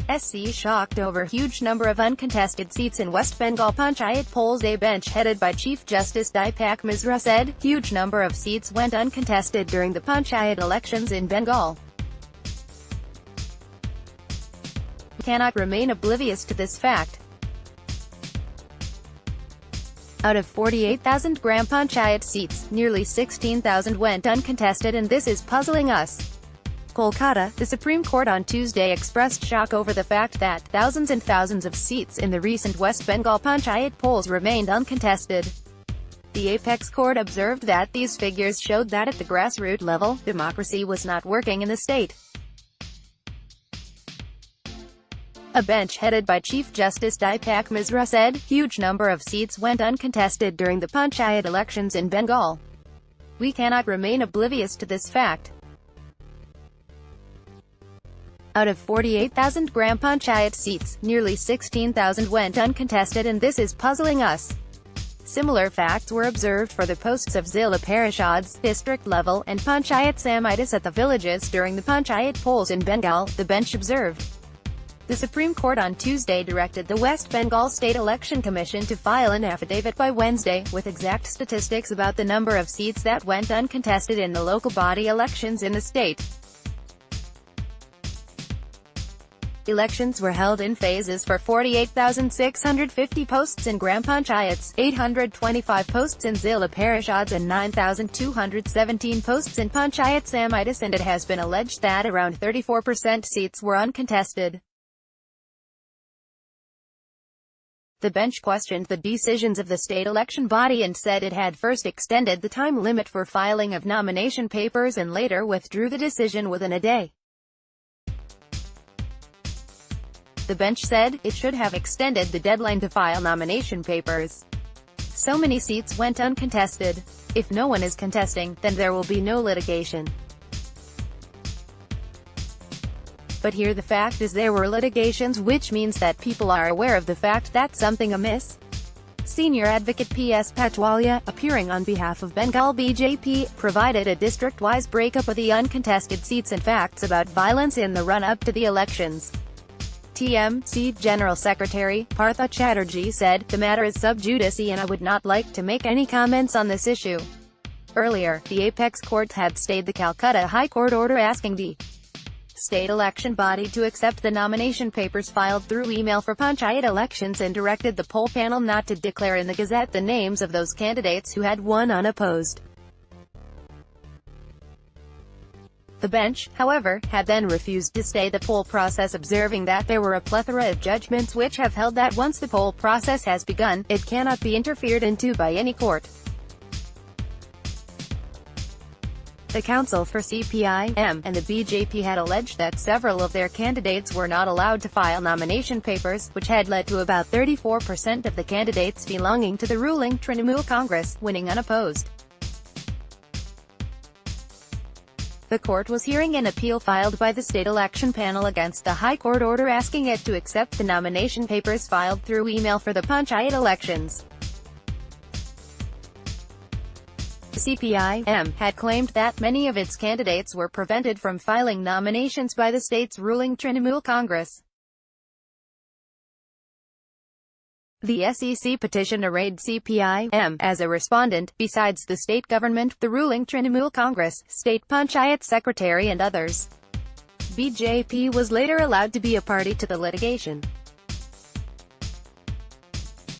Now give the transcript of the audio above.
SC shocked over huge number of uncontested seats in West Bengal Panchayat polls. A bench headed by Chief Justice Deepak Misra said, huge number of seats went uncontested during the Panchayat elections in Bengal. We cannot remain oblivious to this fact. Out of 48,000 Gram Panchayat seats, nearly 16,000 went uncontested, and this is puzzling us. Kolkata, the Supreme Court on Tuesday expressed shock over the fact that thousands and thousands of seats in the recent West Bengal Panchayat polls remained uncontested. The apex court observed that these figures showed that at the grassroots level, democracy was not working in the state. A bench headed by Chief Justice Deepak Misra said, huge number of seats went uncontested during the Panchayat elections in Bengal. We cannot remain oblivious to this fact. Out of 48,000 Gram Panchayat seats, nearly 16,000 went uncontested, and this is puzzling us. Similar facts were observed for the posts of Zilla Parishads, district level, and Panchayat Samitis at the villages during the Panchayat polls in Bengal, the bench observed. The Supreme Court on Tuesday directed the West Bengal State Election Commission to file an affidavit by Wednesday, with exact statistics about the number of seats that went uncontested in the local body elections in the state. Elections were held in phases for 48,650 posts in Gram Panchayats, 825 posts in Zilla Parishads, and 9,217 posts in Panchayat Samitis, and it has been alleged that around 34% seats were uncontested. The bench questioned the decisions of the state election body and said it had first extended the time limit for filing of nomination papers and later withdrew the decision within a day. The bench said, it should have extended the deadline to file nomination papers. So many seats went uncontested. If no one is contesting, then there will be no litigation. But here the fact is there were litigations, which means that people are aware of the fact that something amiss. Senior advocate P.S. Patwalia, appearing on behalf of Bengal BJP, provided a district-wise breakup of the uncontested seats and facts about violence in the run-up to the elections. TMC General Secretary, Partha Chatterjee said, the matter is sub judice and I would not like to make any comments on this issue. Earlier, the apex court had stayed the Calcutta High Court order asking the state election body to accept the nomination papers filed through email for Panchayat elections and directed the poll panel not to declare in the Gazette the names of those candidates who had won unopposed. The bench, however, had then refused to stay the poll process, observing that there were a plethora of judgments which have held that once the poll process has begun, it cannot be interfered into by any court. The Council for CPI-M and the BJP had alleged that several of their candidates were not allowed to file nomination papers, which had led to about 34% of the candidates belonging to the ruling Trinamool Congress winning unopposed. The court was hearing an appeal filed by the state election panel against the High Court order asking it to accept the nomination papers filed through email for the Panchayat elections. The CPI-M had claimed that many of its candidates were prevented from filing nominations by the state's ruling Trinamool Congress. The SEC petition arrayed CPI-M as a respondent, besides the state government, the ruling Trinamool Congress, state Panchayat secretary and others. BJP was later allowed to be a party to the litigation.